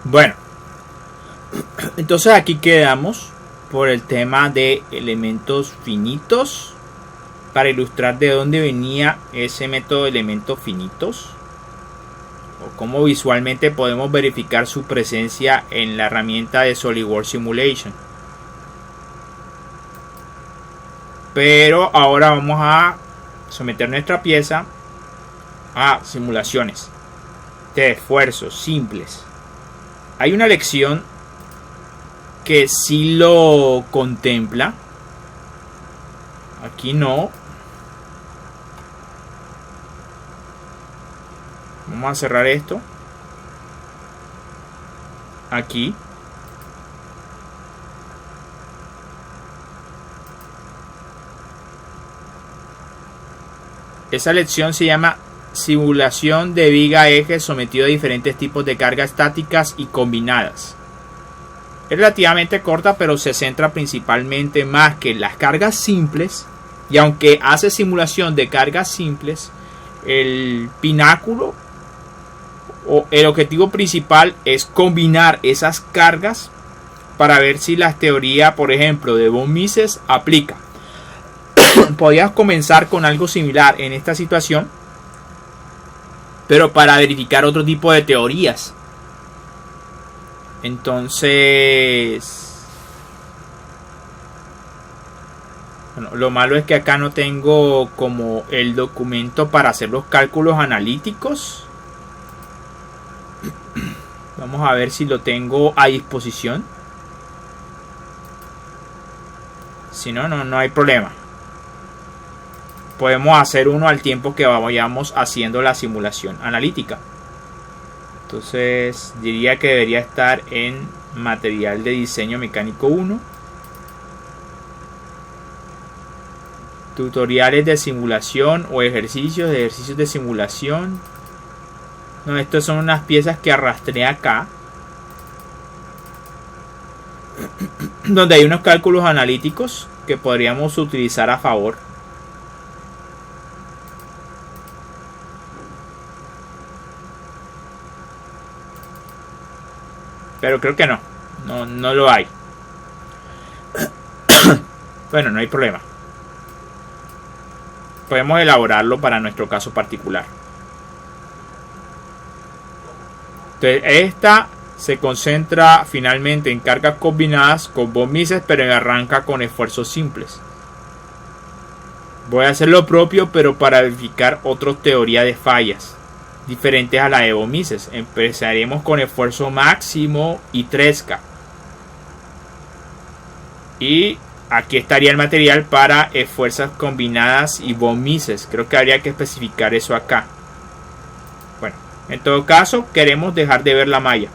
Bueno, entonces aquí quedamos por el tema de elementos finitos, para ilustrar de dónde venía ese método de elementos finitos o cómo visualmente podemos verificar su presencia en la herramienta de SolidWorks Simulation. Pero ahora vamos a someter nuestra pieza a simulaciones de esfuerzos simples. Hay una lección que sí lo contempla. Aquí no. Vamos a cerrar esto. Aquí. Esa lección se llama simulación de viga eje sometido a diferentes tipos de cargas estáticas y combinadas. Es relativamente corta, pero se centra principalmente más que en las cargas simples. Y aunque hace simulación de cargas simples, el pináculo o el objetivo principal es combinar esas cargas para ver si la teoría, por ejemplo, de von Mises aplica. Podrías comenzar con algo similar en esta situación, pero para verificar otro tipo de teorías. Entonces, bueno, lo malo es que acá no tengo como el documento para hacer los cálculos analíticos. Vamos a ver si lo tengo a disposición. Si no, no hay problema. Podemos hacer uno al tiempo que vayamos haciendo la simulación analítica. Entonces diría que debería estar en material de diseño mecánico 1. Tutoriales de simulación o ejercicios de simulación. No, estas son unas piezas que arrastré acá, donde hay unos cálculos analíticos que podríamos utilizar a favor. Pero creo que no lo hay. Bueno, no hay problema. Podemos elaborarlo para nuestro caso particular. Entonces, esta se concentra finalmente en cargas combinadas con von Mises, pero arranca con esfuerzos simples. Voy a hacer lo propio, pero para verificar otra teoría de fallas diferentes a la de von Mises. Empezaremos con esfuerzo máximo y Tresca. Y aquí estaría el material para esfuerzos combinadas y von Mises. Creo que habría que especificar eso acá. Bueno, en todo caso, queremos dejar de ver la malla.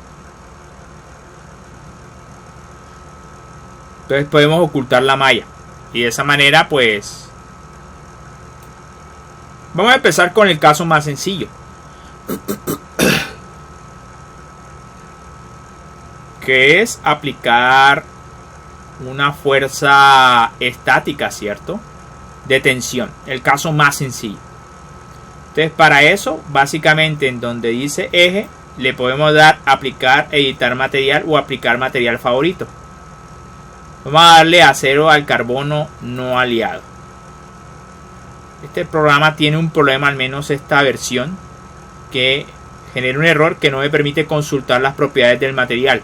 Entonces podemos ocultar la malla. Y de esa manera, pues, vamos a empezar con el caso más sencillo. Que es aplicar una fuerza estática, ¿cierto? De tensión, el caso más sencillo. Entonces, para eso, básicamente en donde dice eje, le podemos dar aplicar, editar material o aplicar material favorito. Vamos a darle acero al carbono no aliado. Este programa tiene un problema, al menos esta versión, que genera un error que no me permite consultar las propiedades del material.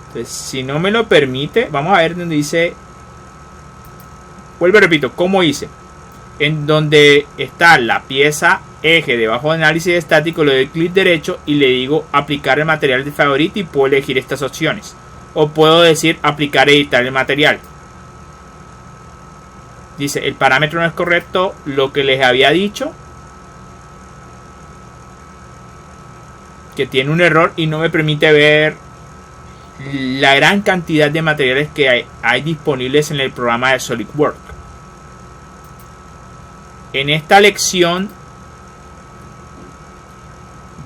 Entonces, si no me lo permite, vamos a ver donde dice, vuelvo y repito, ¿cómo hice? En donde está la pieza eje debajo de análisis estático, le doy clic derecho y le digo aplicar el material de favorito y puedo elegir estas opciones. O puedo decir aplicar, editar el material. Dice, el parámetro no es correcto, lo que les había dicho, que tiene un error y no me permite ver la gran cantidad de materiales que hay disponibles en el programa de SolidWorks. En esta lección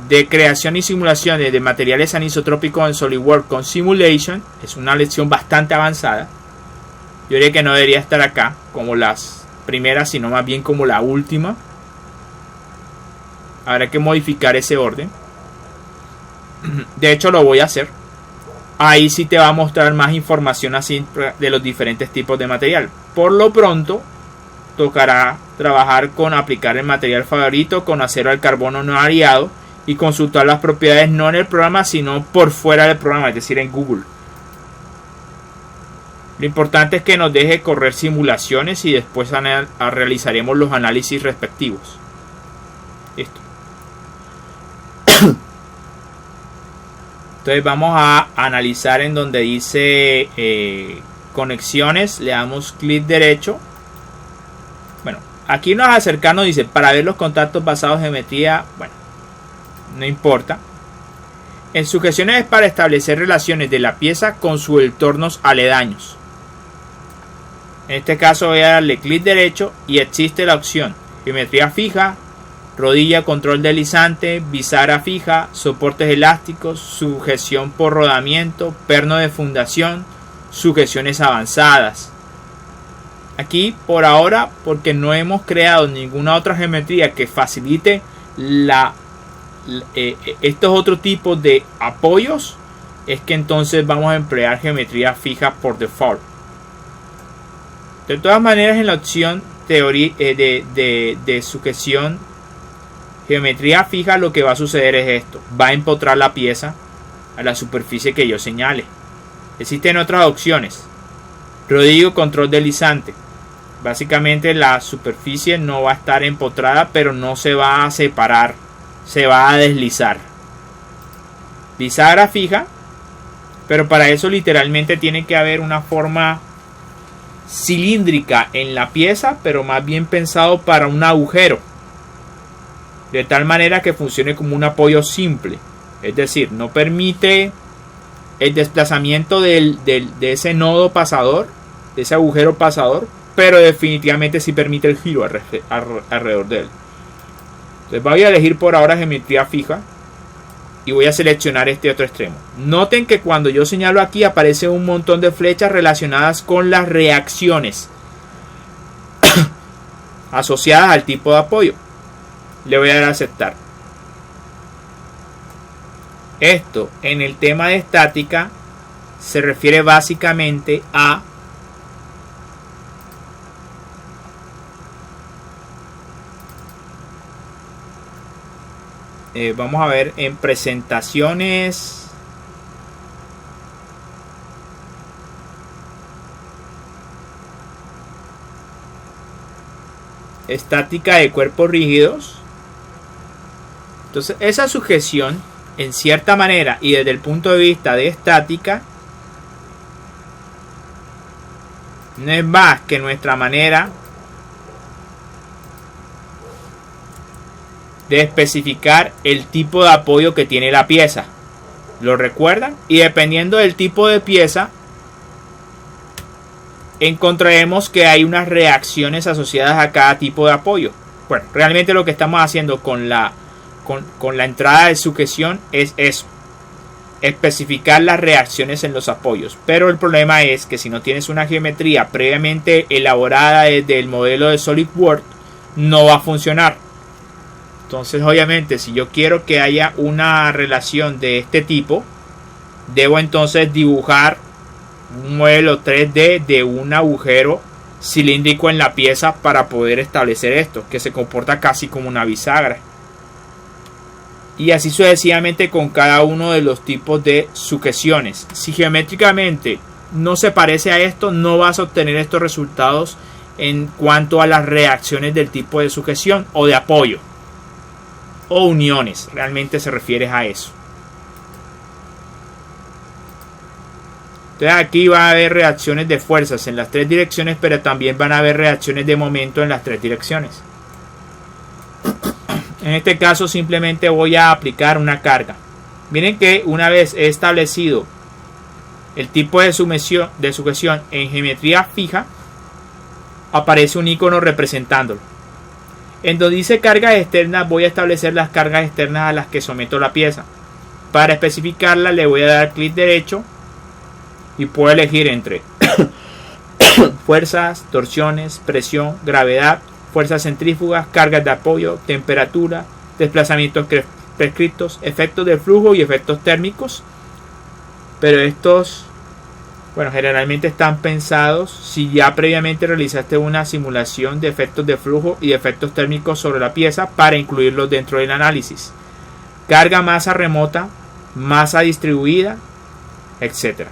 de creación y simulaciones de materiales anisotrópicos en SolidWorks con Simulation, es una lección bastante avanzada. Yo diría que no debería estar acá como las primeras, sino más bien como la última. Habrá que modificar ese orden. De hecho lo voy a hacer. Ahí sí te va a mostrar más información así de los diferentes tipos de material. Por lo pronto tocará trabajar con aplicar el material favorito con acero al carbono no aliado y consultar las propiedades no en el programa sino por fuera del programa, es decir en Google. Lo importante es que nos deje correr simulaciones y después realizaremos los análisis respectivos. Listo. Entonces vamos a analizar en donde dice conexiones. Le damos clic derecho. Bueno, aquí nos acercamos, dice para ver los contactos basados en geometría. Bueno, no importa. En sujeciones es para establecer relaciones de la pieza con sus entornos aledaños. En este caso voy a darle clic derecho y existe la opción geometría fija, rodilla, control deslizante, bisagra fija, soportes elásticos, sujeción por rodamiento, perno de fundación, sujeciones avanzadas. Aquí por ahora, porque no hemos creado ninguna otra geometría que facilite estos otros tipos de apoyos, es que entonces vamos a emplear geometría fija por default. De todas maneras, en la opción de sujeción geometría fija, lo que va a suceder es esto: va a empotrar la pieza a la superficie que yo señale. Existen otras opciones: rodillo, control deslizante. Básicamente la superficie no va a estar empotrada, pero no se va a separar, se va a deslizar. Bisagra fija, pero para eso literalmente tiene que haber una forma cilíndrica en la pieza, pero más bien pensado para un agujero, de tal manera que funcione como un apoyo simple, es decir, no permite el desplazamiento de ese nodo pasador, de ese agujero pasador, pero definitivamente sí permite el giro alrededor de él. Entonces voy a elegir por ahora geometría fija y voy a seleccionar este otro extremo. Noten que cuando yo señalo aquí aparece un montón de flechas relacionadas con las reacciones asociadas al tipo de apoyo. Le voy a dar a aceptar. Esto en el tema de estática se refiere básicamente a vamos a ver en presentaciones. Estática de cuerpos rígidos. Entonces esa sujeción, en cierta manera y desde el punto de vista de estática, no es más que nuestra manera de especificar el tipo de apoyo que tiene la pieza. ¿Lo recuerdan? Y dependiendo del tipo de pieza, encontraremos que hay unas reacciones asociadas a cada tipo de apoyo. Bueno, realmente lo que estamos haciendo con la entrada de sujeción es eso: especificar las reacciones en los apoyos. Pero el problema es que si no tienes una geometría previamente elaborada desde el modelo de SolidWorks, no va a funcionar. Entonces obviamente si yo quiero que haya una relación de este tipo, debo entonces dibujar un modelo 3D de un agujero cilíndrico en la pieza para poder establecer esto, que se comporta casi como una bisagra. Y así sucesivamente con cada uno de los tipos de sujeciones. Si geométricamente no se parece a esto, no vas a obtener estos resultados en cuanto a las reacciones del tipo de sujeción o de apoyo o uniones. Realmente se refiere a eso. Entonces aquí va a haber reacciones de fuerzas en las tres direcciones, pero también van a haber reacciones de momento en las tres direcciones. En este caso simplemente voy a aplicar una carga. Miren que una vez he establecido el tipo de sujeción en geometría fija, aparece un icono representándolo. En donde dice cargas externas, voy a establecer las cargas externas a las que someto la pieza. Para especificarla le voy a dar clic derecho y puedo elegir entre fuerzas, torsiones, presión, gravedad, fuerzas centrífugas, cargas de apoyo, temperatura, desplazamientos prescriptos, efectos de flujo y efectos térmicos. Pero estos, bueno, generalmente están pensados si ya previamente realizaste una simulación de efectos de flujo y de efectos térmicos sobre la pieza para incluirlos dentro del análisis. Carga masa remota, masa distribuida, etc.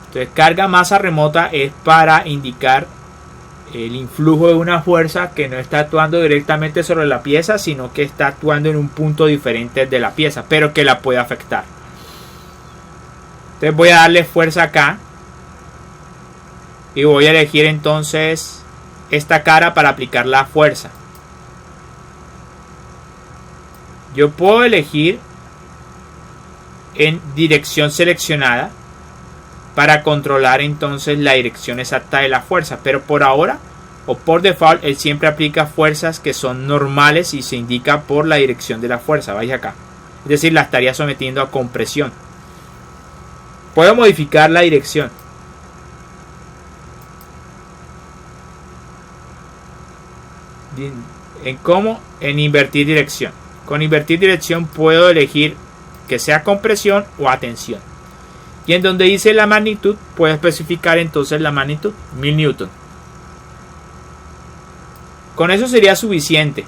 Entonces, carga masa remota es para indicar el influjo de una fuerza que no está actuando directamente sobre la pieza, sino que está actuando en un punto diferente de la pieza, pero que la puede afectar. Entonces voy a darle fuerza acá y voy a elegir entonces esta cara para aplicar la fuerza. Yo puedo elegir en dirección seleccionada para controlar entonces la dirección exacta de la fuerza, pero por ahora o por default él siempre aplica fuerzas que son normales y se indica por la dirección de la fuerza. Vaya acá, es decir, la estaría sometiendo a compresión. Puedo modificar la dirección. En invertir dirección. Con invertir dirección puedo elegir que sea compresión o a tensión. Y en donde dice la magnitud, puedo especificar entonces la magnitud, 1000 newton. Con eso sería suficiente.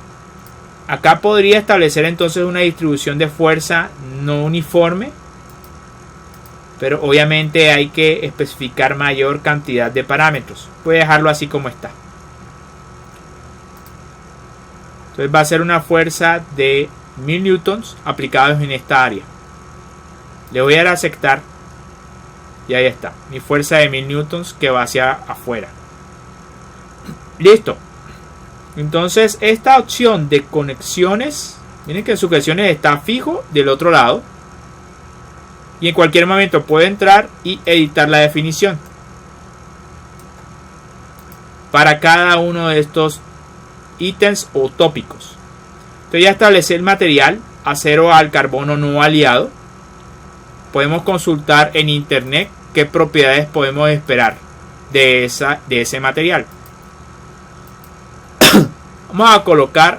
Acá podría establecer entonces una distribución de fuerza no uniforme, pero obviamente hay que especificar mayor cantidad de parámetros. Voy a dejarlo así como está. Entonces va a ser una fuerza de 1000 newtons aplicados en esta área. Le voy a dar a aceptar. Y ahí está. Mi fuerza de 1000 newtons que va hacia afuera. Listo. Entonces esta opción de conexiones. Miren que en sujeciones está fijo del otro lado. Y en cualquier momento puedo entrar y editar la definición. Para cada uno de estos ítems o tópicos. Entonces ya establecí el material, acero al carbono no aliado. Podemos consultar en internet qué propiedades podemos esperar de ese material. Vamos a colocar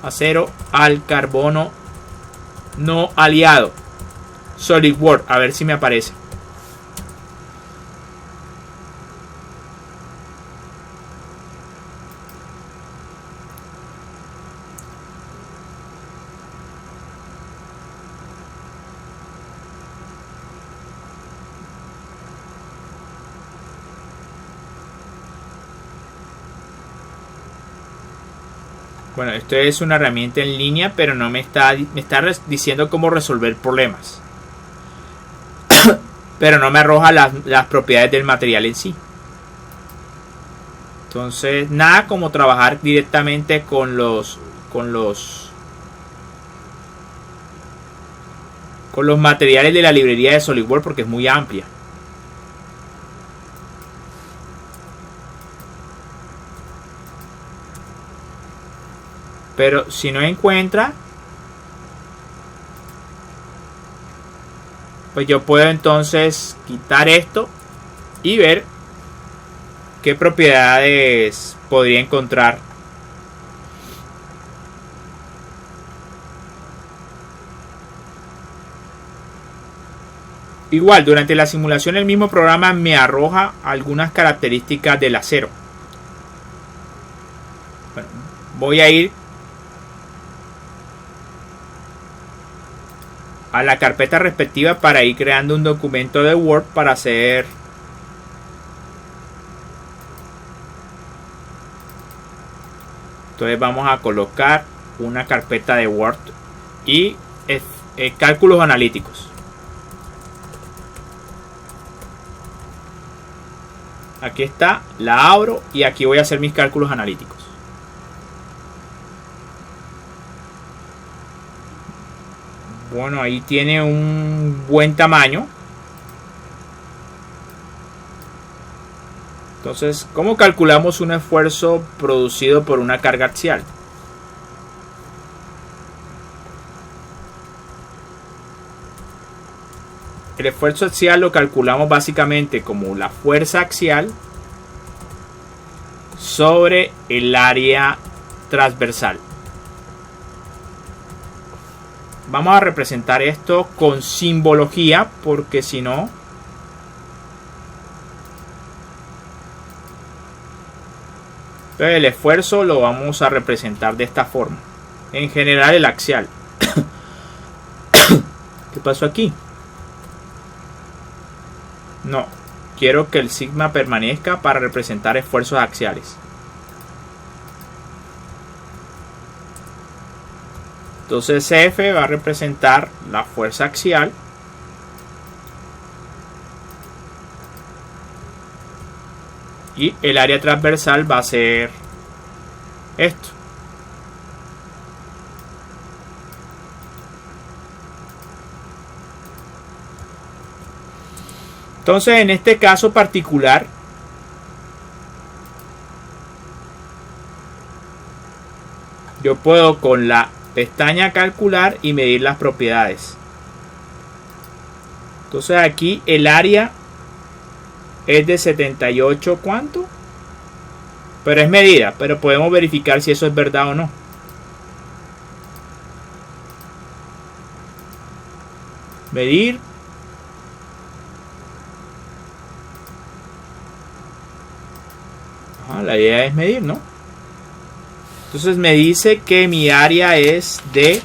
acero al carbono no aliado. SolidWorks, a ver si me aparece. Bueno, esto es una herramienta en línea, pero no me está diciendo cómo resolver problemas. Pero no me arroja las propiedades del material en sí. Entonces, nada como trabajar directamente con los materiales de la librería de SolidWorks, porque es muy amplia. Pero si no encuentra, pues yo puedo entonces quitar esto y ver qué propiedades podría encontrar. Igual, durante la simulación el mismo programa me arroja algunas características del acero. Bueno, voy a ir a la carpeta respectiva para ir creando un documento de Word para hacer entonces vamos a colocar una carpeta de Word y cálculos analíticos. Aquí está, la abro y aquí voy a hacer mis cálculos analíticos. Bueno, ahí tiene un buen tamaño. Entonces, ¿cómo calculamos un esfuerzo producido por una carga axial? El esfuerzo axial lo calculamos básicamente como la fuerza axial sobre el área transversal. vamos a representar esto con simbología, porque si no, entonces el esfuerzo lo vamos a representar de esta forma. En general el axial. ¿Qué pasó aquí? No, quiero que el sigma permanezca para representar esfuerzos axiales. Entonces F va a representar la fuerza axial. Y el área transversal va a ser esto. Entonces, en este caso particular, yo puedo con la pestaña calcular y medir las propiedades. Entonces aquí el área es de 78, ¿cuánto? Pero es medida, pero podemos verificar si eso es verdad o no. Medir. La idea es medir, ¿no? Entonces me dice que mi área es de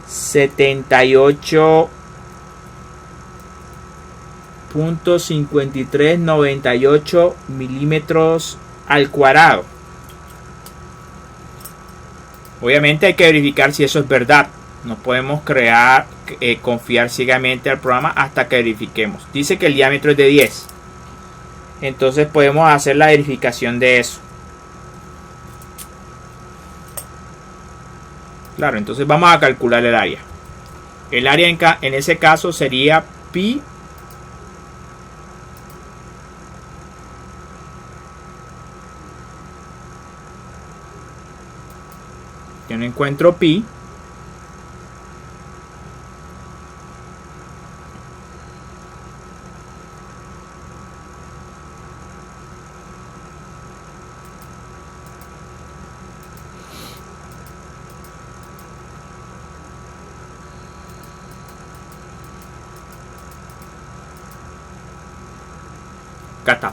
78.5398 milímetros al cuadrado. Obviamente hay que verificar si eso es verdad. No podemos confiar ciegamente al programa hasta que verifiquemos. Dice que el diámetro es de 10. Entonces podemos hacer la verificación de eso. Claro, entonces vamos a calcular el área. El área en ese caso sería pi yo no encuentro pi.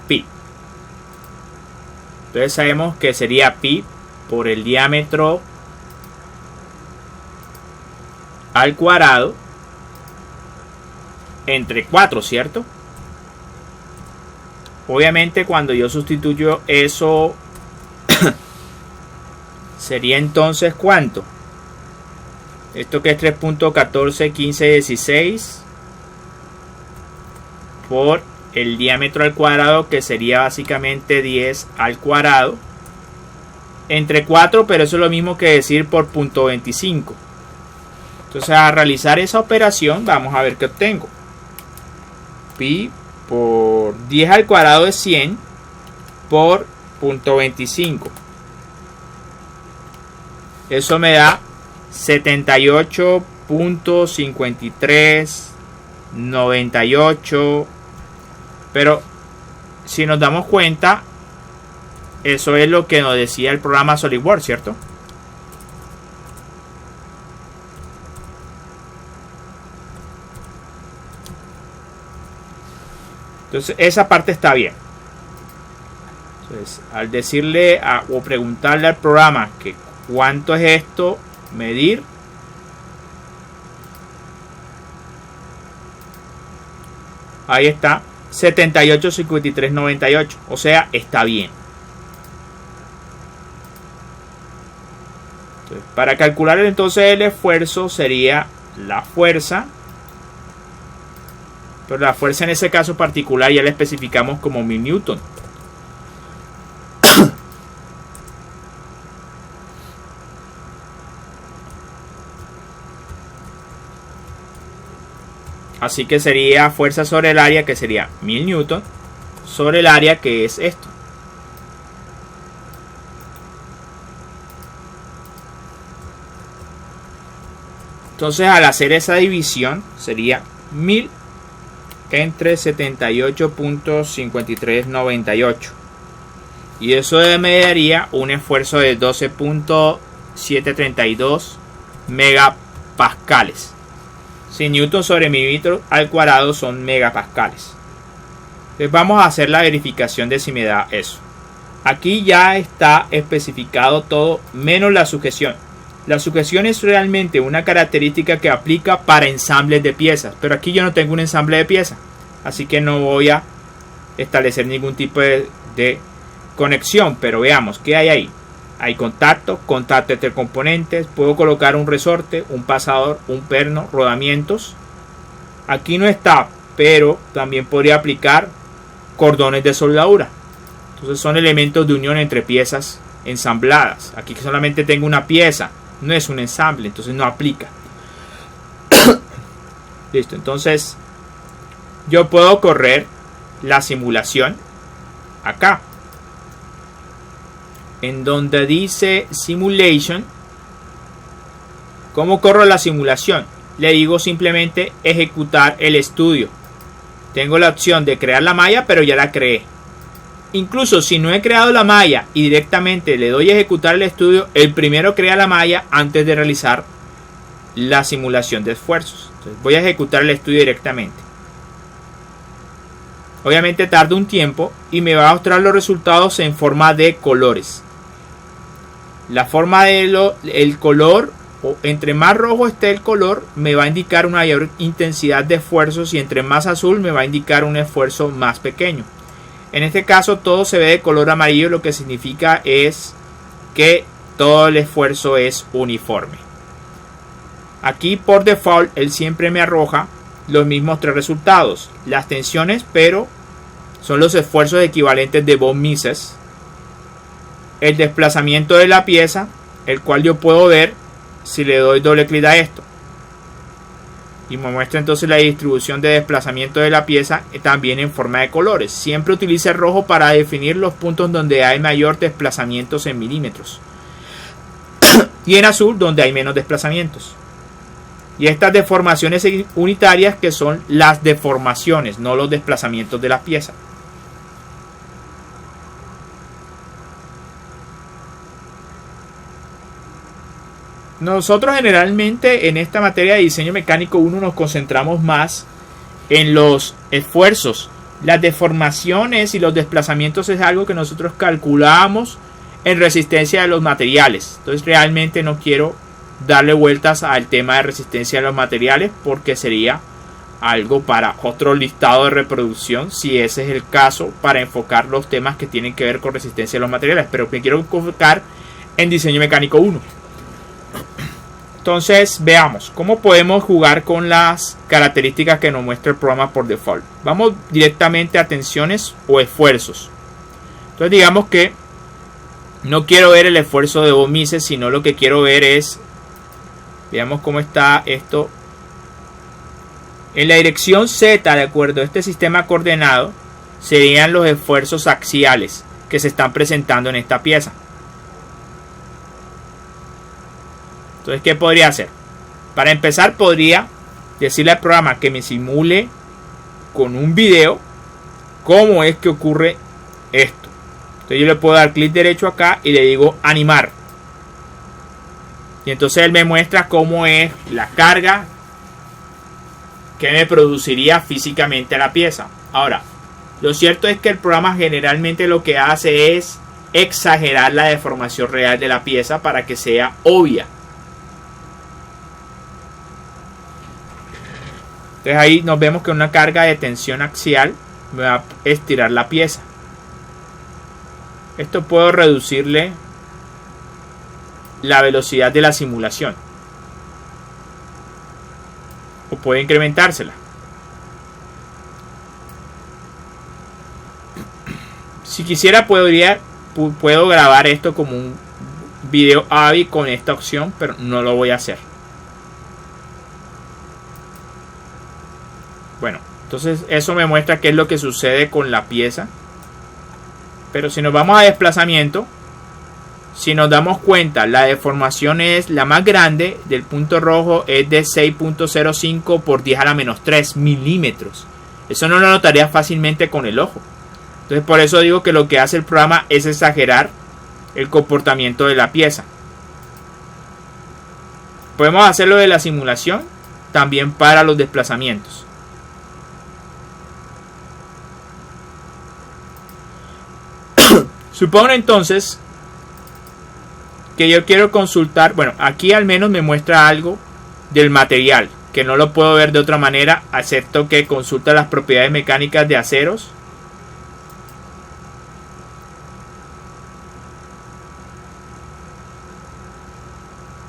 Pi. Entonces sabemos que sería pi por el diámetro al cuadrado entre 4, ¿cierto? Obviamente cuando yo sustituyo eso sería entonces ¿cuánto? Esto que es 3.141516 por el diámetro al cuadrado, que sería básicamente 10 al cuadrado entre 4, pero eso es lo mismo que decir por 0.25. Entonces a realizar esa operación vamos a ver qué obtengo. Pi por 10 al cuadrado es 100 por 0.25. Eso me da 78.5398. Pero si nos damos cuenta, eso es lo que nos decía el programa SolidWorks, ¿cierto? Entonces esa parte está bien. Entonces al decirle o preguntarle al programa que cuánto es esto, medir. Ahí está. 78.5398, o sea, está bien. Entonces, para calcular entonces el esfuerzo sería la fuerza, pero la fuerza en ese caso particular ya la especificamos como 1000 newton. Así que sería fuerza sobre el área, que sería 1000 newton, sobre el área, que es esto. Entonces al hacer esa división sería 1000 entre 78.5398. Y eso me daría un esfuerzo de 12.732 megapascales. Si newton sobre milímetro al cuadrado son megapascales. Entonces vamos a hacer la verificación de si me da eso. Aquí ya está especificado todo menos la sujeción. La sujeción es realmente una característica que aplica para ensambles de piezas, pero aquí yo no tengo un ensamble de piezas, así que no voy a establecer ningún tipo de conexión. Pero veamos qué hay ahí. Hay contacto entre componentes, puedo colocar un resorte, un pasador, un perno, rodamientos. Aquí no está, pero también podría aplicar cordones de soldadura. Entonces son elementos de unión entre piezas ensambladas. Aquí solamente tengo una pieza, no es un ensamble, entonces no aplica. Listo, entonces yo puedo correr la simulación acá, en donde dice Simulation. ¿Cómo corro la simulación? Le digo simplemente ejecutar el estudio. Tengo la opción de crear la malla, pero ya la creé. Incluso si no he creado la malla y directamente le doy a ejecutar el estudio, el primero crea la malla antes de realizar la simulación de esfuerzos. Entonces voy a ejecutar el estudio directamente. Obviamente tarda un tiempo y me va a mostrar los resultados en forma de colores. La forma de el color, o entre más rojo esté el color, me va a indicar una mayor intensidad de esfuerzos, y entre más azul me va a indicar un esfuerzo más pequeño. En este caso todo se ve de color amarillo, lo que significa es que todo el esfuerzo es uniforme. Aquí por default él siempre me arroja los mismos tres resultados. Las tensiones, pero son los esfuerzos equivalentes de von Mises. El desplazamiento de la pieza, el cual yo puedo ver si le doy doble clic a esto. Y me muestra entonces la distribución de desplazamiento de la pieza también en forma de colores. Siempre utilice el rojo para definir los puntos donde hay mayor desplazamientos en milímetros. Y en azul donde hay menos desplazamientos. Y estas deformaciones unitarias, que son las deformaciones, no los desplazamientos de la pieza. Nosotros generalmente en esta materia de diseño mecánico 1 nos concentramos más en los esfuerzos. Las deformaciones y los desplazamientos es algo que nosotros calculamos en resistencia de los materiales. Entonces realmente no quiero darle vueltas al tema de resistencia de los materiales, porque sería algo para otro listado de reproducción, si ese es el caso, para enfocar los temas que tienen que ver con resistencia de los materiales. Pero me quiero enfocar en diseño mecánico 1. Entonces veamos cómo podemos jugar con las características que nos muestra el programa por default. Vamos directamente a tensiones o esfuerzos. Entonces digamos que no quiero ver el esfuerzo de von Mises, sino lo que quiero ver es, veamos cómo está esto. En la dirección Z, de acuerdo a este sistema coordenado, serían los esfuerzos axiales que se están presentando en esta pieza. Entonces, ¿qué podría hacer? Para empezar, podría decirle al programa que me simule con un video cómo es que ocurre esto. Entonces yo le puedo dar clic derecho acá y le digo animar. Y entonces él me muestra cómo es la carga que me produciría físicamente la pieza. Ahora, lo cierto es que el programa generalmente lo que hace es exagerar la deformación real de la pieza para que sea obvia. Entonces ahí nos vemos que una carga de tensión axial me va a estirar la pieza. Esto puedo reducirle la velocidad de la simulación, o puedo incrementársela. Si quisiera puedo grabar esto como un video AVI con esta opción, pero no lo voy a hacer. Bueno, entonces eso me muestra qué es lo que sucede con la pieza. Pero si nos vamos a desplazamiento, si nos damos cuenta, la deformación es la más grande del punto rojo, es de 6.05 por 10 a la menos 3 milímetros. Eso no lo notaría fácilmente con el ojo. Entonces por eso digo que lo que hace el programa es exagerar el comportamiento de la pieza. Podemos hacerlo de la simulación también para los desplazamientos. Supongo entonces que yo quiero consultar, bueno, aquí al menos me muestra algo del material, que no lo puedo ver de otra manera, excepto que consulta las propiedades mecánicas de aceros.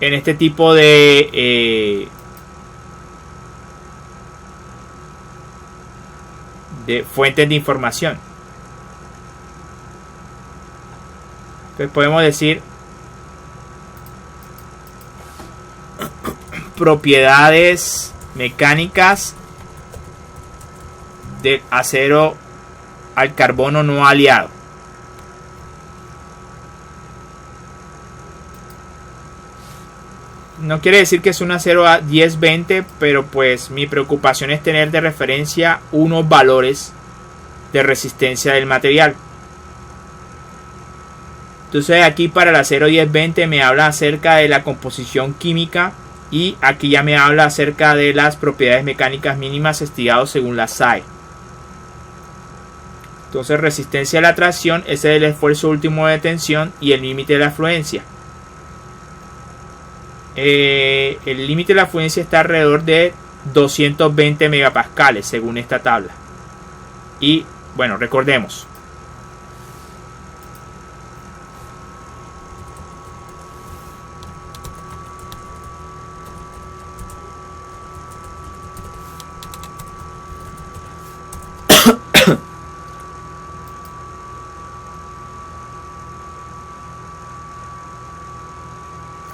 En este tipo de fuentes de información. Entonces podemos decir propiedades mecánicas del acero al carbono no aliado. No quiere decir que es un acero a 1020, pero pues mi preocupación es tener de referencia unos valores de resistencia del material. Entonces aquí para el acero 1020 me habla acerca de la composición química y aquí ya me habla acerca de las propiedades mecánicas mínimas estimadas según la SAE. Entonces resistencia a la tracción es el esfuerzo último de tensión y el límite de la fluencia. El límite de la fluencia está alrededor de 220 megapascales según esta tabla. Y bueno, recordemos.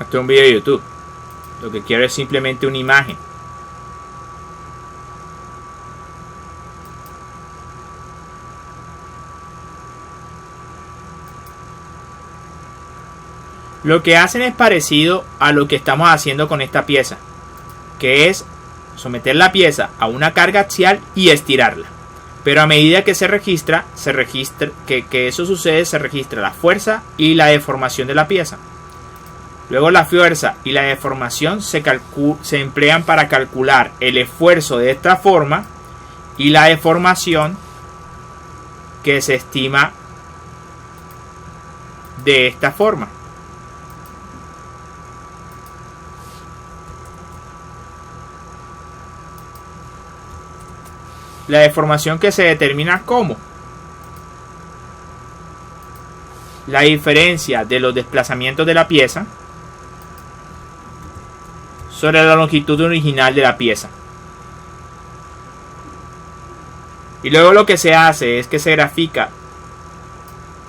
Esto es un video de YouTube. Lo que quiero es simplemente una imagen. Lo que hacen es parecido a lo que estamos haciendo con esta pieza, que es someter la pieza a una carga axial y estirarla. Pero a medida que se registra que eso sucede, se registra la fuerza y la deformación de la pieza. Luego la fuerza y la deformación se emplean para calcular el esfuerzo de esta forma y la deformación que se estima de esta forma. La deformación que se determina como la diferencia de los desplazamientos de la pieza sobre la longitud original de la pieza. Y luego lo que se hace es que se grafica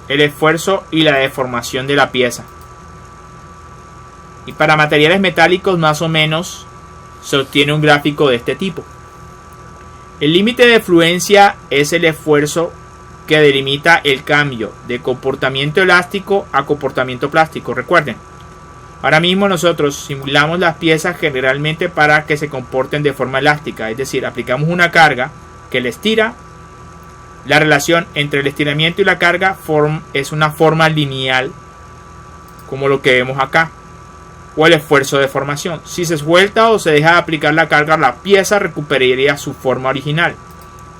el esfuerzo y la deformación de la pieza. Y para materiales metálicos más o menos se obtiene un gráfico de este tipo. El límite de fluencia es el esfuerzo que delimita el cambio de comportamiento elástico a comportamiento plástico. Recuerden, ahora mismo nosotros simulamos las piezas generalmente para que se comporten de forma elástica, es decir, aplicamos una carga que le estira. La relación entre el estiramiento y la carga es una forma lineal, como lo que vemos acá, o el esfuerzo de deformación. Si se suelta o se deja de aplicar la carga, la pieza recuperaría su forma original,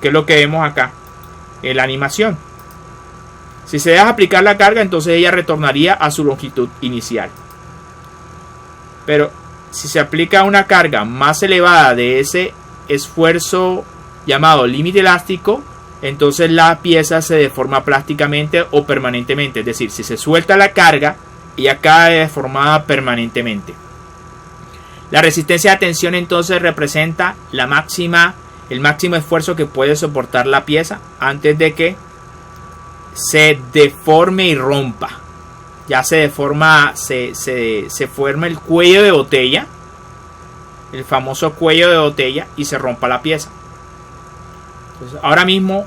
que es lo que vemos acá en la animación. Si se deja aplicar la carga, entonces ella retornaría a su longitud inicial. Pero si se aplica una carga más elevada de ese esfuerzo llamado límite elástico, entonces la pieza se deforma plásticamente o permanentemente. Es decir, si se suelta la carga, ella cae deformada permanentemente. La resistencia a tensión entonces representa el máximo esfuerzo que puede soportar la pieza antes de que se deforme y rompa. Ya se deforma, se forma el cuello de botella, el famoso cuello de botella, y se rompa la pieza. Entonces, ahora mismo,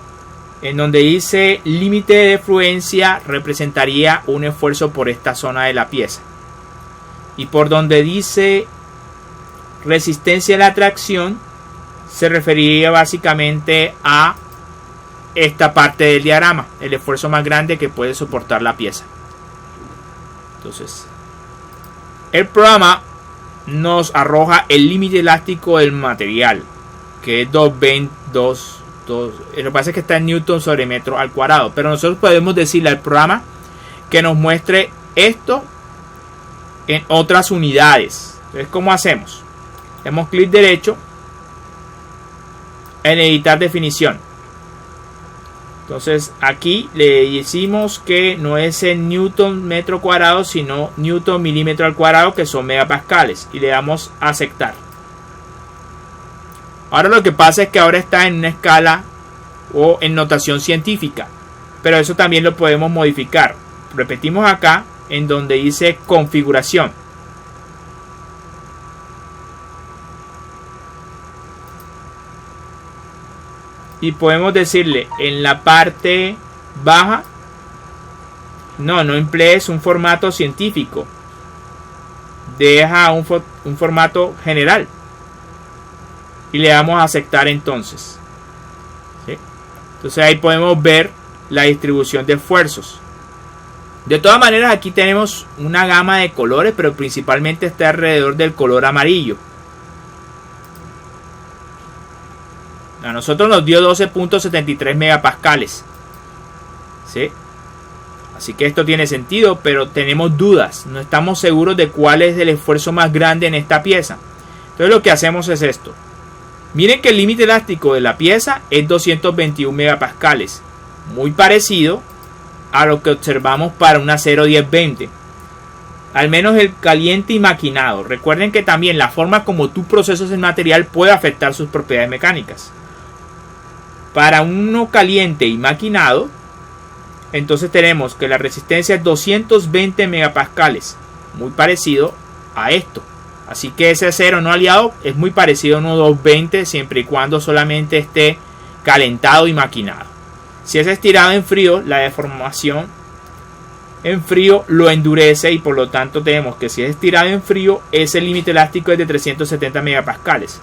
en donde dice límite de fluencia, representaría un esfuerzo por esta zona de la pieza. Y por donde dice resistencia a la tracción, se referiría básicamente a esta parte del diagrama, el esfuerzo más grande que puede soportar la pieza. Entonces, el programa nos arroja el límite elástico del material, que es 2. Lo que pasa es que está en newton sobre metro al cuadrado, pero nosotros podemos decirle al programa que nos muestre esto en otras unidades. Entonces, ¿cómo hacemos? Damos clic derecho en editar definición. Entonces aquí le decimos que no es en newton metro cuadrado, sino newton milímetro al cuadrado, que son megapascales, y le damos a aceptar. Ahora lo que pasa es que ahora está en una escala o en notación científica, pero eso también lo podemos modificar. Repetimos acá en donde dice configuración. Y podemos decirle en la parte baja, no emplees un formato científico, deja un formato general, y le damos a aceptar entonces. ¿Sí? Entonces ahí podemos ver la distribución de esfuerzos. De todas maneras, aquí tenemos una gama de colores, pero principalmente está alrededor del color amarillo. A nosotros nos dio 12.73 megapascales. ¿Sí? Así que esto tiene sentido, pero tenemos dudas. No estamos seguros de cuál es el esfuerzo más grande en esta pieza. Entonces lo que hacemos es esto. Miren que el límite elástico de la pieza es 221 megapascales. Muy parecido a lo que observamos para un acero 1020. Al menos el caliente y maquinado. Recuerden que también la forma como tú procesas el material puede afectar sus propiedades mecánicas. Para uno caliente y maquinado, entonces tenemos que la resistencia es 220 megapascales. Muy parecido a esto. Así que ese acero no aliado es muy parecido a uno 220 siempre y cuando solamente esté calentado y maquinado. Si es estirado en frío, la deformación en frío lo endurece y por lo tanto tenemos que si es estirado en frío, ese límite elástico es de 370 megapascales.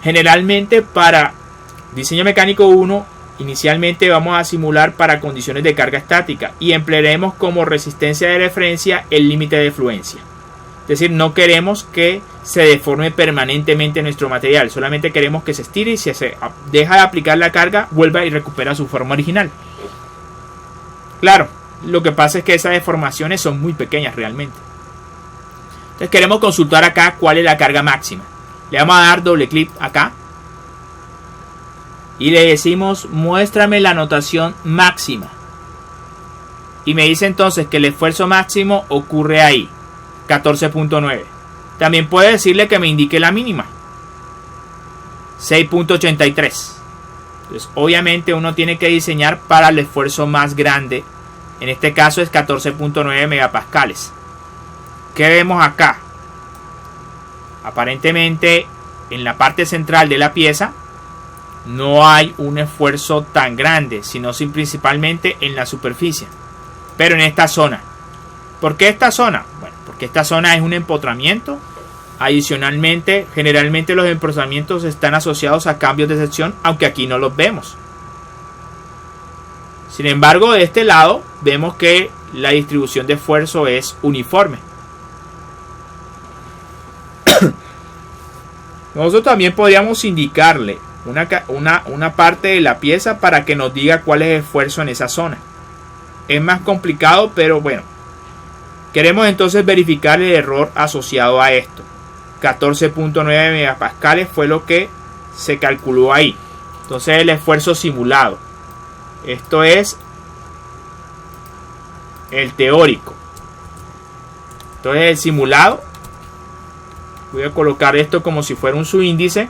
Generalmente para diseño mecánico 1, inicialmente vamos a simular para condiciones de carga estática y emplearemos como resistencia de referencia el límite de fluencia. Es decir, no queremos que se deforme permanentemente nuestro material, solamente queremos que se estire y si se deja de aplicar la carga, vuelva y recupera su forma original. Claro, lo que pasa es que esas deformaciones son muy pequeñas realmente. Entonces queremos consultar acá cuál es la carga máxima. Le vamos a dar doble clic acá y le decimos muéstrame la notación máxima. Y me dice entonces que el esfuerzo máximo ocurre ahí. 14.9. También puede decirle que me indique la mínima. 6.83. Entonces, obviamente uno tiene que diseñar para el esfuerzo más grande. En este caso es 14.9 megapascales. ¿Qué vemos acá? Aparentemente en la parte central de la pieza no hay un esfuerzo tan grande, sino principalmente en la superficie. Pero en esta zona. ¿Por qué esta zona? Bueno, porque esta zona es un empotramiento. Adicionalmente, generalmente los empotramientos están asociados a cambios de sección, aunque aquí no los vemos. Sin embargo, de este lado vemos que la distribución de esfuerzo es uniforme. Nosotros también podríamos indicarle una parte de la pieza para que nos diga cuál es el esfuerzo en esa zona. Es más complicado, pero bueno. Queremos entonces verificar el error asociado a esto. 14.9 megapascales fue lo que se calculó ahí. Entonces el esfuerzo simulado. Esto es el teórico. Entonces el simulado. Voy a colocar esto como si fuera un subíndice.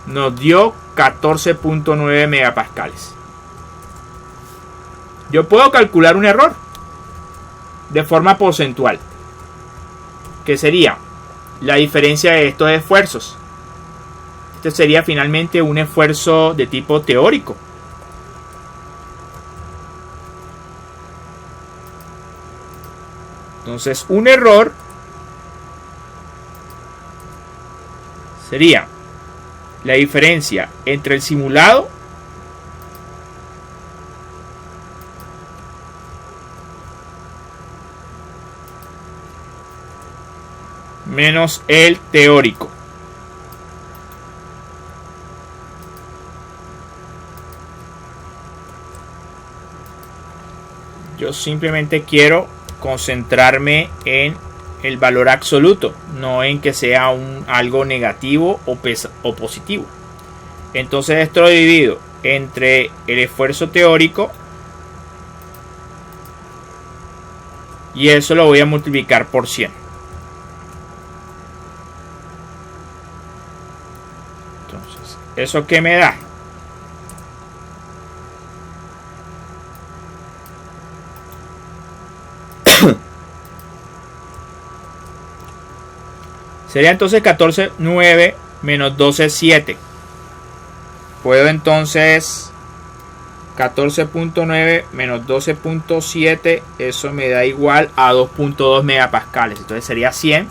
Nos dio 14.9 megapascales. Yo puedo calcular un error de forma porcentual, que sería la diferencia de estos esfuerzos. Este sería finalmente un esfuerzo de tipo teórico. Entonces, un error sería la diferencia entre el simulado menos el teórico. Yo simplemente quiero concentrarme en el valor absoluto, no en que sea algo negativo o positivo. Entonces esto lo divido entre el esfuerzo teórico y eso lo voy a multiplicar por 100. Entonces, ¿eso qué me da? Sería entonces 14,9 menos 12,7. Puedo entonces 14,9 menos 12,7. Eso me da igual a 2,2 megapascales. Entonces sería 100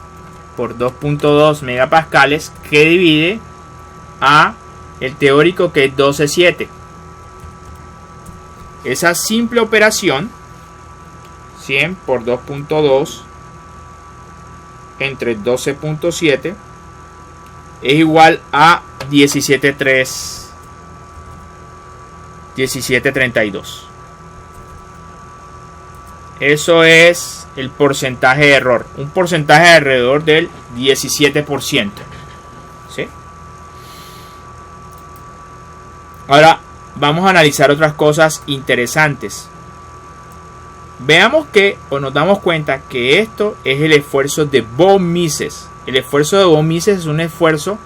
por 2,2 megapascales que divide a el teórico, que es 12,7. Esa simple operación, 100 por 2,2 entre 12,7 es igual a 17,32. Eso es el porcentaje de error. Un porcentaje de alrededor del 17%. ¿Sí? Ahora vamos a analizar otras cosas interesantes. Veamos que, o nos damos cuenta que esto es el esfuerzo de von Mises. El esfuerzo de von Mises es un esfuerzo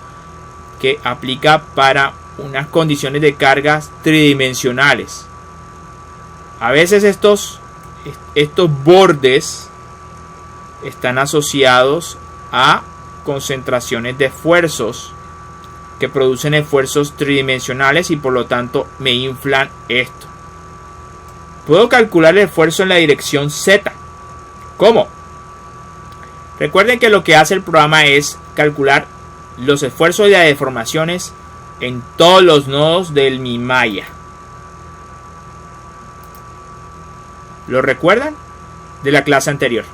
que aplica para unas condiciones de cargas tridimensionales. A veces estos bordes están asociados a concentraciones de esfuerzos que producen esfuerzos tridimensionales y por lo tanto me inflan esto. Puedo calcular el esfuerzo en la dirección Z. ¿Cómo? Recuerden que lo que hace el programa es calcular los esfuerzos y las deformaciones en todos los nodos del mi malla. ¿Lo recuerdan? De la clase anterior.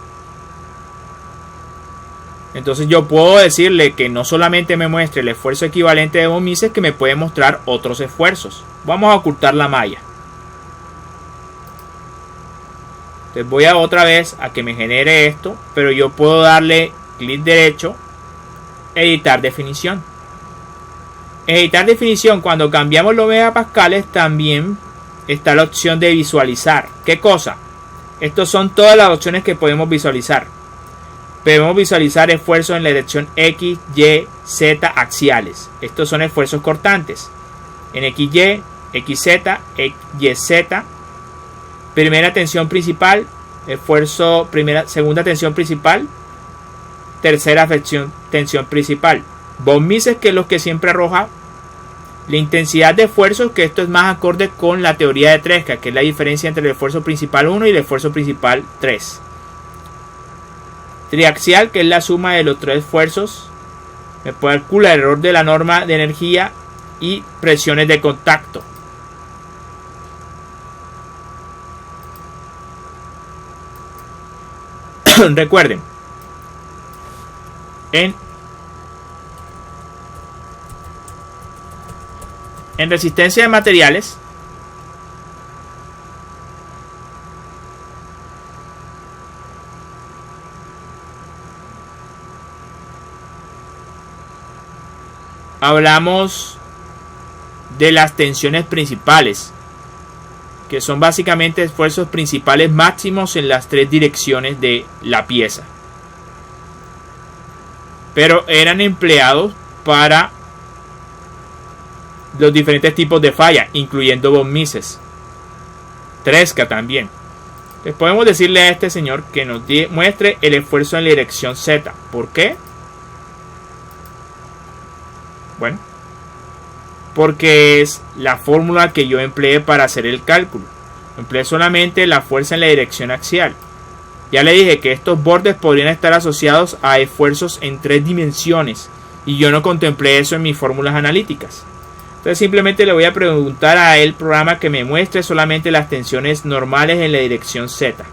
Entonces yo puedo decirle que no solamente me muestre el esfuerzo equivalente de von Mises, que me puede mostrar otros esfuerzos. Vamos a ocultar la malla. Entonces voy a otra vez a que me genere esto, pero yo puedo darle clic derecho, editar definición. Editar definición, cuando cambiamos los megapascales también está la opción de visualizar. ¿Qué cosa? Estas son todas las opciones que podemos visualizar. Podemos visualizar esfuerzos en la dirección X, Y, Z axiales. Estos son esfuerzos cortantes. En XY, XZ, YZ. Primera tensión principal, esfuerzo, segunda tensión principal, tercera tensión principal. Von Mises, que es lo que siempre arroja la intensidad de esfuerzos, que esto es más acorde con la teoría de Tresca, que es la diferencia entre el esfuerzo principal 1 y el esfuerzo principal 3. Triaxial, que es la suma de los tres esfuerzos. Me puede calcular el error de la norma de energía y presiones de contacto. Recuerden, en resistencia de materiales, hablamos de las tensiones principales, que son básicamente esfuerzos principales máximos en las tres direcciones de la pieza, pero eran empleados para los diferentes tipos de falla, incluyendo von Mises, Tresca también. Entonces podemos decirle a este señor que nos muestre el esfuerzo en la dirección Z. ¿Por qué? Bueno, porque es la fórmula que yo empleé para hacer el cálculo. Empleé solamente la fuerza en la dirección axial. Ya le dije que estos bordes podrían estar asociados a esfuerzos en tres dimensiones y yo no contemplé eso en mis fórmulas analíticas. Entonces simplemente le voy a preguntar a el programa que me muestre solamente las tensiones normales en la dirección Z.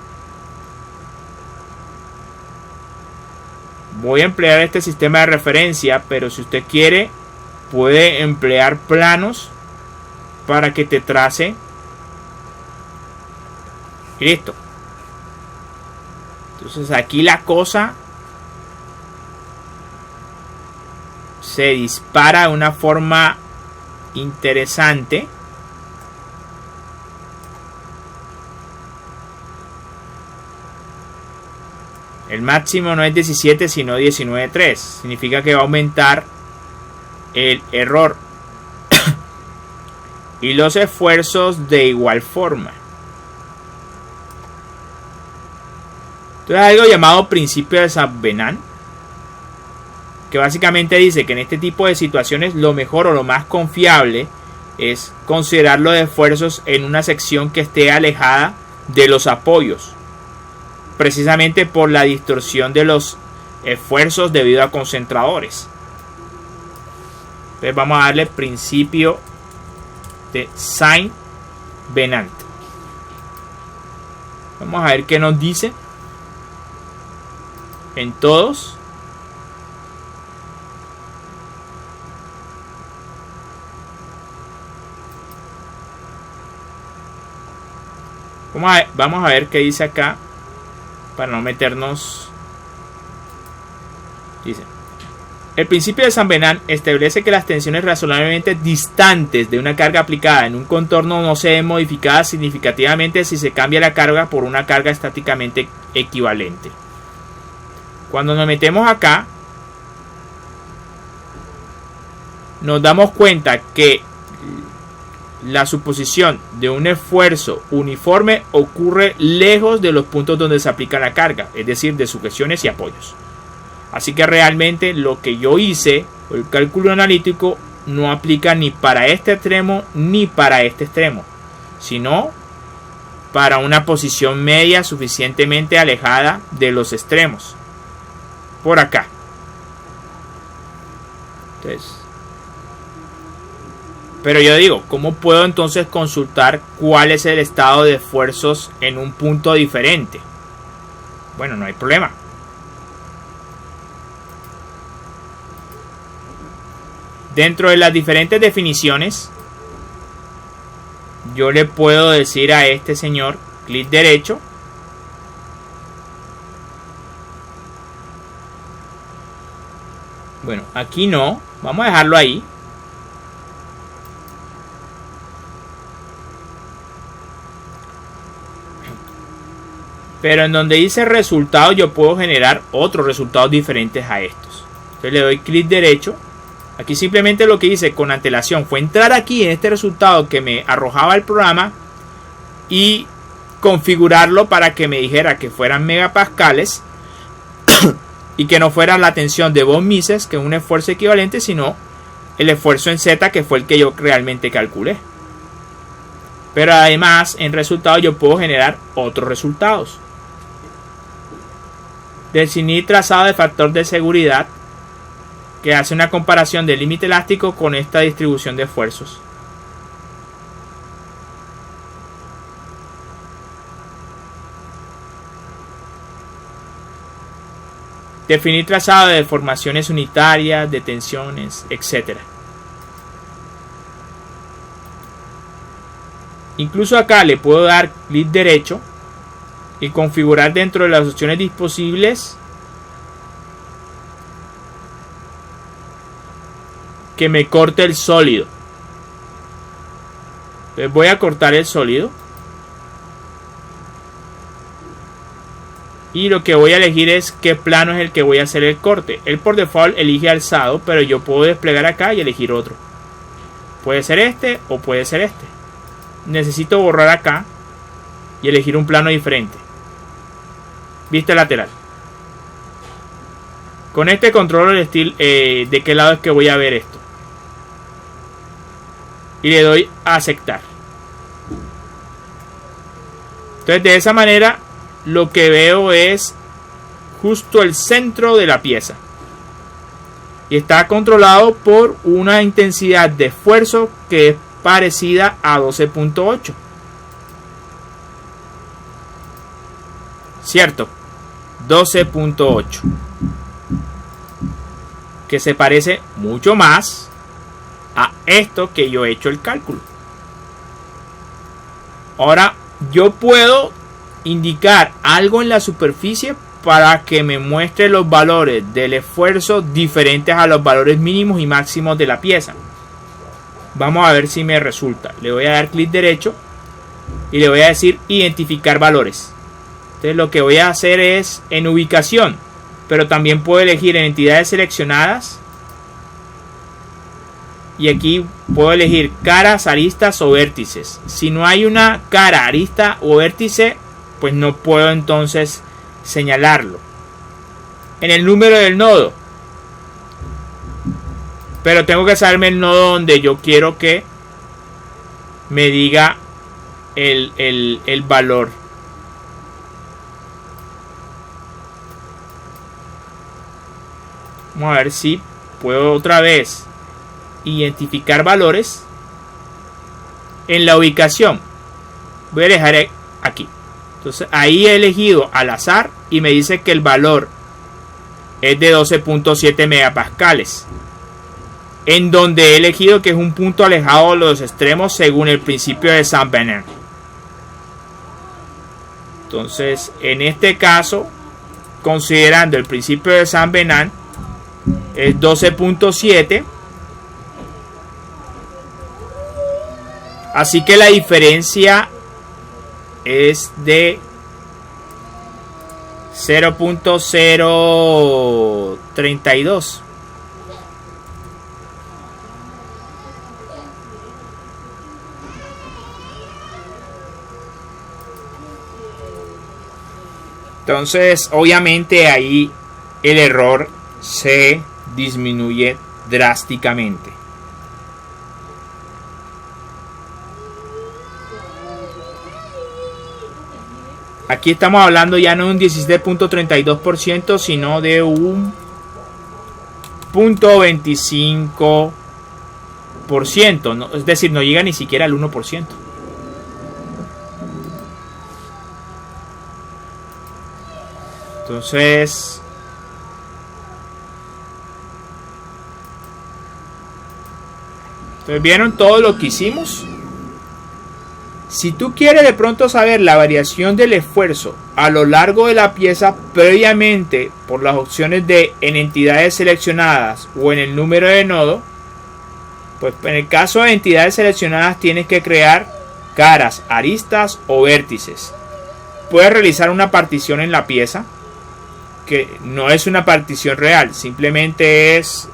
Voy a emplear este sistema de referencia, pero si usted quiere puede emplear planos para que te trace. Y listo. Entonces aquí la cosa se dispara de una forma interesante. El máximo no es 17 sino 19.3. Significa que va a aumentar el error y los esfuerzos de igual forma. Entonces hay algo llamado principio de Saint-Venant, que básicamente dice que en este tipo de situaciones lo mejor o lo más confiable es considerar los esfuerzos en una sección que esté alejada de los apoyos, precisamente por la distorsión de los esfuerzos debido a concentradores. Entonces vamos a darle principio de Saint-Venant. Vamos a ver qué nos dice en todos. Vamos a ver qué dice acá para no meternos. Dice: el principio de Saint-Venant establece que las tensiones razonablemente distantes de una carga aplicada en un contorno no se ven modificadas significativamente si se cambia la carga por una carga estáticamente equivalente. Cuando nos metemos acá, nos damos cuenta que la suposición de un esfuerzo uniforme ocurre lejos de los puntos donde se aplica la carga, es decir, de sujeciones y apoyos. Así que realmente lo que yo hice, el cálculo analítico, no aplica ni para este extremo ni para este extremo, sino para una posición media suficientemente alejada de los extremos. Por acá. Entonces, pero yo digo, ¿cómo puedo entonces consultar cuál es el estado de esfuerzos en un punto diferente? Bueno, no hay problema. Dentro de las diferentes definiciones, yo le puedo decir a este señor, clic derecho, bueno, aquí no, vamos a dejarlo ahí. Pero en donde dice resultados, yo puedo generar otros resultados diferentes a estos. Entonces le doy clic derecho. Aquí simplemente lo que hice con antelación fue entrar aquí en este resultado que me arrojaba el programa y configurarlo para que me dijera que fueran megapascales y que no fuera la tensión de von Mises, que es un esfuerzo equivalente, sino el esfuerzo en Z, que fue el que yo realmente calculé. Pero además, en resultado yo puedo generar otros resultados. Definir trazado de factor de seguridad, que hace una comparación del límite elástico con esta distribución de esfuerzos. Definir trazado de deformaciones unitarias, de tensiones, etc. Incluso acá le puedo dar clic derecho y configurar dentro de las opciones disponibles que me corte el sólido. Entonces voy a cortar el sólido. Y lo que voy a elegir es qué plano es el que voy a hacer el corte. Él por default elige alzado, pero yo puedo desplegar acá y elegir otro. Puede ser este o puede ser este. Necesito borrar acá y elegir un plano diferente. Vista lateral. Con este controlo el estilo de qué lado es que voy a ver esto. Y le doy a aceptar. Entonces de esa manera lo que veo es justo el centro de la pieza. Y está controlado por una intensidad de esfuerzo que es parecida a 12.8. ¿Cierto? 12.8. que se parece mucho más a esto que yo he hecho el cálculo. Ahora yo puedo indicar algo en la superficie para que me muestre los valores del esfuerzo diferentes a los valores mínimos y máximos de la pieza. Vamos a ver si me resulta. Le voy a dar clic derecho y le voy a decir identificar valores. Entonces lo que voy a hacer es en ubicación, pero también puedo elegir en entidades seleccionadas. Y aquí puedo elegir caras, aristas o vértices. Si no hay una cara, arista o vértice, pues no puedo entonces señalarlo. En el número del nodo, pero tengo que saberme el nodo donde yo quiero que me diga el valor. Vamos a ver si puedo otra vez identificar valores en la ubicación. Voy a dejar aquí. Entonces ahí he elegido al azar y me dice que el valor es de 12.7 megapascales, en donde he elegido que es un punto alejado de los extremos según el principio de Saint-Venant. Entonces en este caso, considerando el principio de Saint-Venant, es 12.7. Así que la diferencia es de 0.032. Entonces, obviamente ahí el error se disminuye drásticamente. Aquí estamos hablando ya no de un 17.32%, sino de un 0.25%. ¿no? Es decir, no llega ni siquiera al 1%. Entonces, ¿vieron todo lo que hicimos? Si tú quieres de pronto saber la variación del esfuerzo a lo largo de la pieza previamente por las opciones de en entidades seleccionadas o en el número de nodo, pues en el caso de entidades seleccionadas tienes que crear caras, aristas o vértices. Puedes realizar una partición en la pieza, que no es una partición real, simplemente es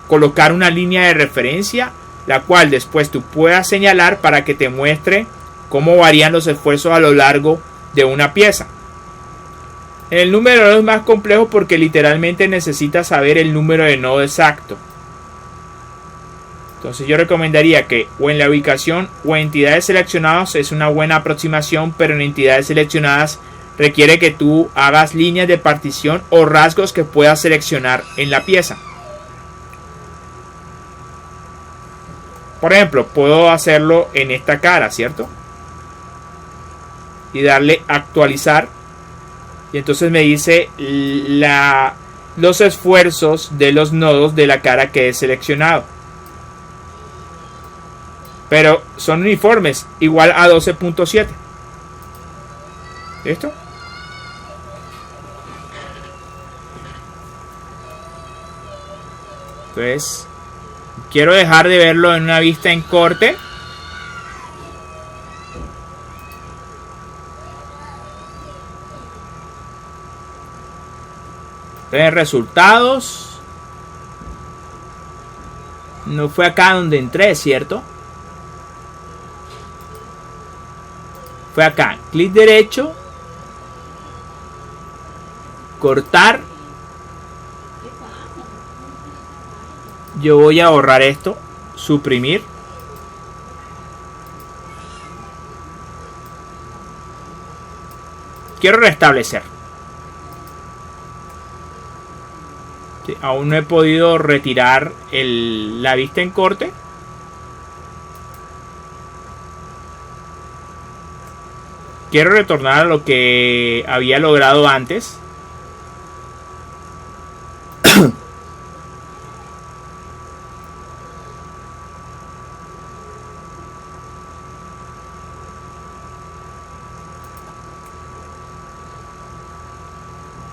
colocar una línea de referencia, la cual después tú puedas señalar para que te muestre cómo varían los esfuerzos a lo largo de una pieza. El número de nodo es más complejo porque literalmente necesitas saber el número de nodo exacto. Entonces yo recomendaría que o en la ubicación o en entidades seleccionadas es una buena aproximación, pero en entidades seleccionadas requiere que tú hagas líneas de partición o rasgos que puedas seleccionar en la pieza. Por ejemplo, puedo hacerlo en esta cara, ¿cierto? Y darle actualizar. Y entonces me dice los esfuerzos de los nodos de la cara que he seleccionado. Pero son uniformes, igual a 12.7. ¿Listo? Entonces, quiero dejar de verlo en una vista en corte. Entonces, resultados. No fue acá donde entré, ¿cierto? Fue acá. Clic derecho. Cortar. Yo voy a borrar esto, suprimir. Quiero restablecer. Sí, aún no he podido retirar la vista en corte. Quiero retornar a lo que había logrado antes.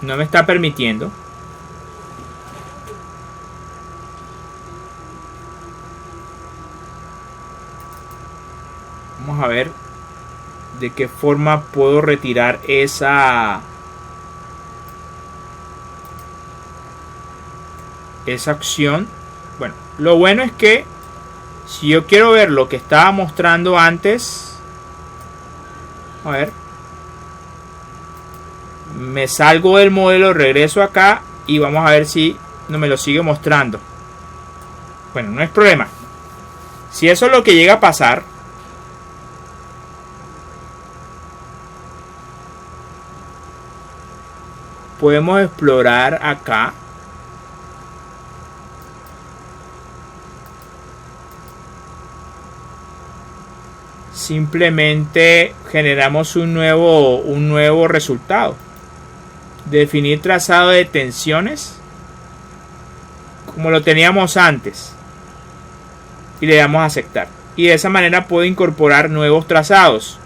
No me está permitiendo. Vamos a ver de qué forma puedo retirar esa acción. Bueno, lo bueno es que si yo quiero ver lo que estaba mostrando antes, a ver, me salgo del modelo, regreso acá y vamos a ver si no me lo sigue mostrando. Bueno, no es problema. Si eso es lo que llega a pasar, podemos explorar acá. Simplemente generamos un nuevo resultado. Definir trazado de tensiones como lo teníamos antes y le damos a aceptar, y de esa manera puedo incorporar nuevos trazados.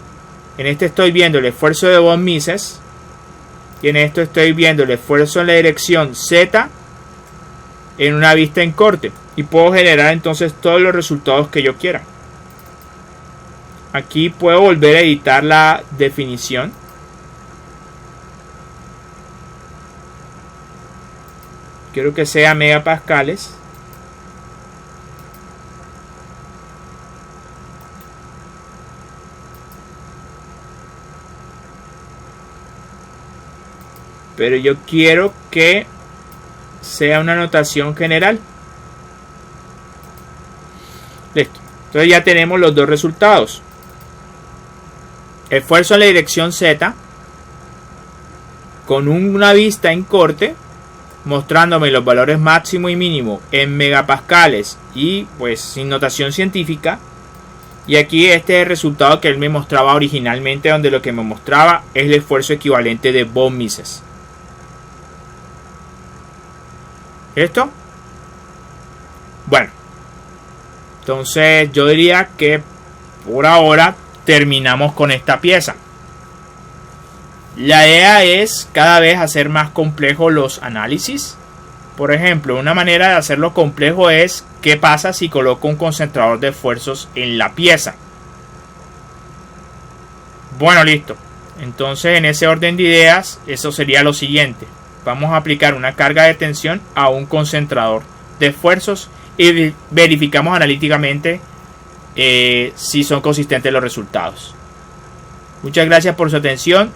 En este estoy viendo el esfuerzo de von Mises y en esto estoy viendo el esfuerzo en la dirección Z en una vista en corte, y puedo generar entonces todos los resultados que yo quiera. Aquí puedo volver a editar la definición. Quiero que sea megapascales. Pero yo quiero que sea una notación general. Listo. Entonces ya tenemos los dos resultados. Esfuerzo en la dirección Z con una vista en corte mostrándome los valores máximo y mínimo en megapascales y pues sin notación científica. Y aquí este es el resultado que él me mostraba originalmente, donde lo que me mostraba es el esfuerzo equivalente de von Mises. ¿Esto? Bueno, entonces yo diría que por ahora terminamos con esta pieza. La idea es cada vez hacer más complejos los análisis. Por ejemplo, una manera de hacerlo complejo es qué pasa si coloco un concentrador de esfuerzos en la pieza. Bueno, listo. Entonces en ese orden de ideas, eso sería lo siguiente. Vamos a aplicar una carga de tensión a un concentrador de esfuerzos y verificamos analíticamente si son consistentes los resultados. Muchas gracias por su atención.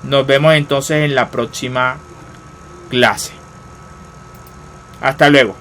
Nos vemos entonces en la próxima clase. Hasta luego.